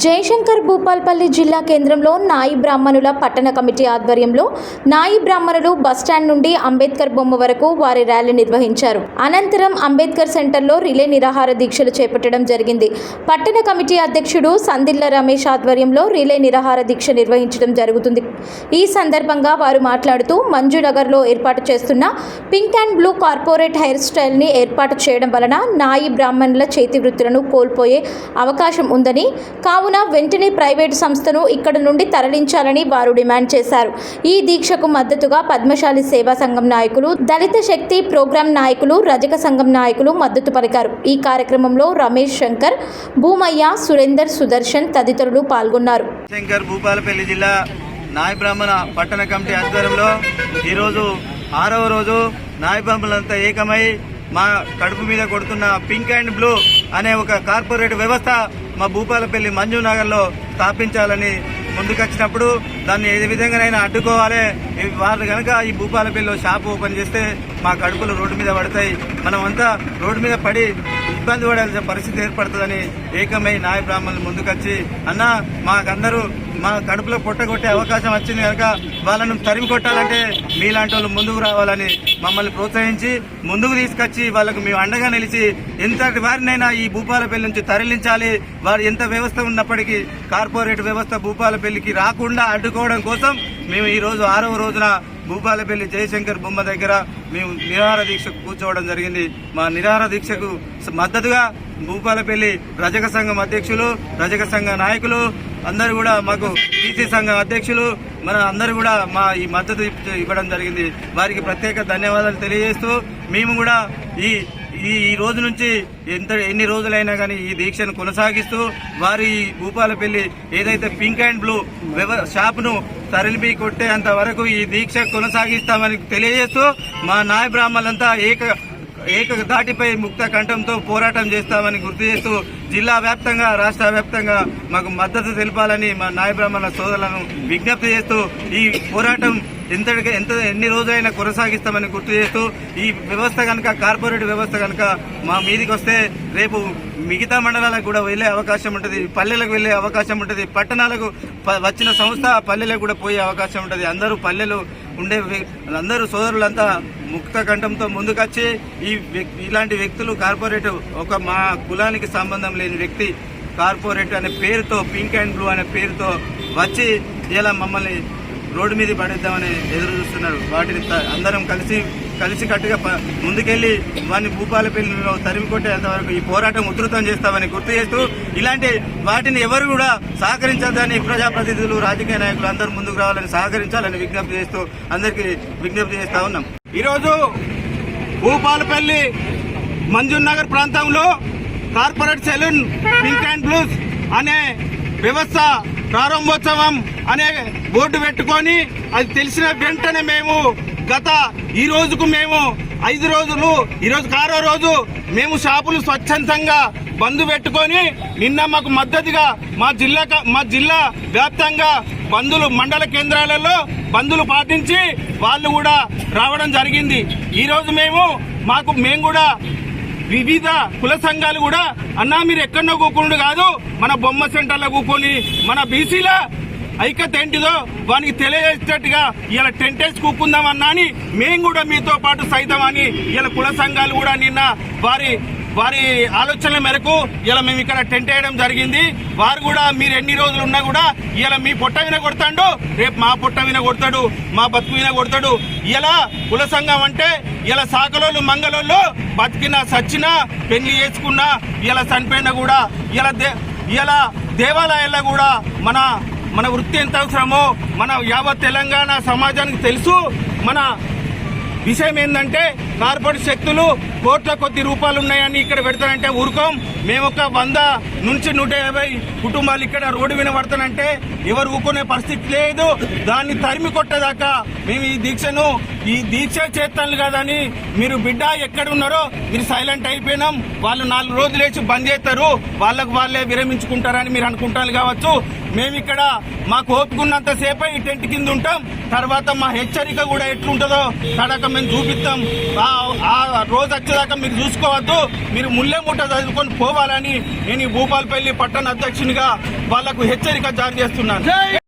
జయశంకర్ భూపాల్పల్లి జిల్లా కేంద్రంలో నాయి బ్రాహ్మణుల పట్టణ కమిటీ ఆధ్వర్యంలో నాయి బ్రాహ్మణులు బస్టాండ్ నుండి అంబేద్కర్ బొమ్మ వరకు వారి ర్యాలీ నిర్వహించారు. అనంతరం అంబేద్కర్ సెంటర్లో రిలే నిరాహార దీక్షలు చేపట్టడం జరిగింది. పట్టణ కమిటీ అధ్యక్షుడు సందిళ్ల రమేష్ ఆధ్వర్యంలో రిలే నిరాహార దీక్ష నిర్వహించడం జరుగుతుంది. ఈ సందర్భంగా వారు మాట్లాడుతూ మంజునగర్లో ఏర్పాటు చేస్తున్న pink and blue corporate hair స్టైల్ని ఏర్పాటు చేయడం వలన నాయి బ్రాహ్మణుల చేతి వృత్తులను కోల్పోయే అవకాశం ఉందని, కావున వెంటనే ప్రైవేటు సంస్థను ఇక్కడ నుండి తరలించాలని వారు డిమాండ్ చేశారు. ఈ దీక్షకు మద్దతుగా పద్మశాలి సేవా సంఘం నాయకులు, దళిత శక్తి ప్రోగ్రాం నాయకులు, రజక సంఘం నాయకులు మద్దతు పలికారు. ఈ కార్యక్రమంలో రమేష్, శంకర్, భూమయ్య, సురేందర్, సుదర్శన్ తదితరులు పాల్గొన్నారు. జయశంకర్ భూపాలపల్లి జిల్లా నాయ బ్రాహ్మణ పట్టణ కమిటీ ఆధ్వర్యంలో ఈరోజు 6వ రోజు నాయ బ్రాహ్మణులంతా ఏకమై మా కడుపు మీద కొడుతున్న పింక్ అండ్ బ్లూ అనే ఒక కార్పొరేట్ వ్యవస్థ మా భూపాలపల్లి మంజునగర్లో స్థాపించాలని ముందుకొచ్చినప్పుడు దాన్ని ఏ విధంగానైనా అడ్డుకోవాలి. వాళ్ళు కనుక ఈ భూపాలపల్లిలో షాప్ ఓపెన్ చేస్తే మా కడుపులు రోడ్డు మీద పడతాయి, మనం అంతా రోడ్డు మీద పడి ఇబ్బంది పడాల్సిన పరిస్థితి ఏర్పడుతుందని ఏకమై నాయ బ్రాహ్మణులు ముందుకొచ్చి, అన్న మాకందరూ మా కడుపులో పొట్టగొట్టే అవకాశం వచ్చింది కనుక వాళ్ళను తరిమి కొట్టాలంటే మీలాంటి వాళ్ళు ముందుకు రావాలని మమ్మల్ని ప్రోత్సహించి ముందుకు తీసుకొచ్చి వాళ్ళకు మేము అండగా నిలిచి ఎంతటి వారినైనా ఈ భూపాలపల్లి నుంచి తరలించాలి. వారు ఎంత వ్యవస్థ ఉన్నప్పటికీ కార్పొరేట్ వ్యవస్థ భూపాలపల్లికి రాకుండా అడ్డుకోవడం కోసం మేము ఈ రోజు 6వ రోజున భూపాలపల్లి జయశంకర్ బొమ్మ దగ్గర మేము నిరాహార దీక్షకు కూర్చోవడం జరిగింది. మా నిరాహార దీక్షకు మద్దతుగా భూపాలపల్లి రజక సంఘం అధ్యక్షులు, రజక సంఘ నాయకులు అందరూ కూడా, మాకు బీసీ సంఘం అధ్యక్షులు మన అందరూ కూడా మా ఈ మద్దతు ఇవ్వడం జరిగింది. వారికి ప్రత్యేక ధన్యవాదాలు తెలియజేస్తూ మేము కూడా ఈ రోజు నుంచి ఎన్ని రోజులైనా కానీ ఈ దీక్షను కొనసాగిస్తూ వారి భూపాలపల్లి ఏదైతే పింక్ అండ్ బ్లూ షాప్ను తరలిపి కొట్టేంత వరకు ఈ దీక్ష కొనసాగిస్తామని తెలియజేస్తూ మా నాయ బ్రాహ్మణులంతా ఏక ధాటిపై ముక్త కంఠంతో పోరాటం చేస్తామని గుర్తు చేస్తూ జిల్లా వ్యాప్తంగా, రాష్ట్ర వ్యాప్తంగా మాకు మద్దతు తెలపాలని మా నాయ బ్రాహ్మణుల సోదరులను విజ్ఞప్తి చేస్తూ ఈ పోరాటం ఎన్ని రోజులైనా కొనసాగిస్తామని గుర్తు చేస్తూ ఈ వ్యవస్థ కనుక కార్పొరేట్ వ్యవస్థ కనుక మా మీదికి వస్తే రేపు మిగతా మండలాలకు కూడా వెళ్లే అవకాశం ఉంటుంది, పల్లెలకు వెళ్లే అవకాశం ఉంటుంది, పట్టణాలకు వచ్చిన సంస్థ పల్లెలకు కూడా పోయే అవకాశం ఉంటుంది. అందరూ పల్లెలు ఉండే అందరూ సోదరులంతా ముక్త కంఠంతో ముందుకొచ్చి ఇలాంటి వ్యక్తులు కార్పొరేట్ మా కులానికి సంబంధం లేని వ్యక్తి కార్పొరేట్ అనే పేరుతో పింక్ అండ్ బ్లూ అనే పేరుతో వచ్చి ఇలా మమ్మల్ని రోడ్డు మీద పడేద్దామని ఎదురు చూస్తున్నారు. వాటిని అందరం కలిసికట్టుగా ముందుకెళ్లి వారిని భూపాలపల్లిలో తరిమి కొట్టేంత వరకు ఈ పోరాటం ఉధృతం చేస్తామని గుర్తు చేస్తూ ఇలాంటి వాటిని ఎవరు కూడా సహకరించద్దని ప్రజాప్రతినిధులు, రాజకీయ నాయకులు అందరూ ముందుకు రావాలని సహకరించాలని విజ్ఞప్తి చేస్తూ అందరికీ విజ్ఞప్తి చేస్తా ఉన్నాం. ఈరోజు భూపాలపల్లి మంజునగర్ ప్రాంతంలో corporate salon pink and blues అనే వ్యవస్థ ప్రారంభోత్సవం అనే బోర్డు పెట్టుకొని అది తెలిసిన వెంటనే మేము ఈ రోజుకు మేము 5 రోజులు, ఈరోజు 6వ రోజు మేము షాపులు స్వచ్ఛందంగా బంద్ పెట్టుకొని నిన్న మాకు మద్దతుగా మా జిల్లా వ్యాప్తంగా బంధులు మండల కేంద్రాలలో బంధులు పాటించి వాళ్ళు కూడా రావడం జరిగింది. ఈ రోజు మేము కూడా వివిధ కుల సంఘాలు కూడా, అన్నా మీరు ఎక్కడో కూకుండు కాదు, మన బొమ్మ సెంటర్లో కూకొని మన బీసీల ఐక్యత ఏంటిదో వానికి తెలియజేసేటట్టుగా ఇలా టెంట్ వేసి కూకుందామన్నా అని మేము కూడా మీతో పాటు సైతం అని ఇలా కుల సంఘాలు కూడా నిన్న వారి ఆలోచనల మేరకు ఇలా మేము ఇక్కడ టెంట్ వేయడం జరిగింది. వారు కూడా మీరు ఎన్ని రోజులు ఉన్నా కూడా ఇలా మీ పొట్ట విన కొడతాడు, రేపు మా పొట్ట విన కొడతాడు, మా బతుకు విన కొడతాడు. ఇలా కుల సంఘం అంటే ఇలా సాకలోళ్ళు మంగళోళ్ళు బతికినా సచ్చినా పెళ్లి చేసుకున్నా ఇలా చనిపోయినా కూడా ఇలా దేవాలయాల్లో కూడా మన వృత్తి ఎంత అవసరమో మన యావత్ తెలంగాణ సమాజానికి తెలుసు. మన విషయం ఏంటంటే కార్పొరేట్ శక్తులు కోట్ల కొద్ది రూపాయలు ఉన్నాయని ఇక్కడ పెడతానంటే ఊరుకోం. మేము ఒక 100 నుంచి 150 కుటుంబాలు ఇక్కడ రోడ్డు మీద పడతానంటే ఎవరు ఊరుకునే పరిస్థితి లేదు. దాన్ని తరిమి కొట్టేదాకా మేము ఈ దీక్ష చేస్తాను కదని మీరు బిడ్డ ఎక్కడ ఉన్నారో మీరు సైలెంట్ అయిపోయినాం. వాళ్ళు 4 రోజులు వేసి బంద్ చేస్తారు, వాళ్ళకు వాళ్ళే విరమించుకుంటారని మీరు అనుకుంటారు కావచ్చు. మేమిక్కడ మాకు ఓపుకున్నంత సేపే ఈ టెంట్ కింద ఉంటాం. తర్వాత మా హెచ్చరిక కూడా ఎట్లుంటుందో తడక మేము చూపిస్తాం. ఆ రోజు వచ్చేదాకా మీరు చూసుకోవద్దు, మీరు ముల్లే మూట చదువుకొని పోవాలని నేను ఈ భూపాలపల్లి పట్టణ అధ్యక్షునిగా వాళ్లకు హెచ్చరిక జారీ చేస్తున్నాను.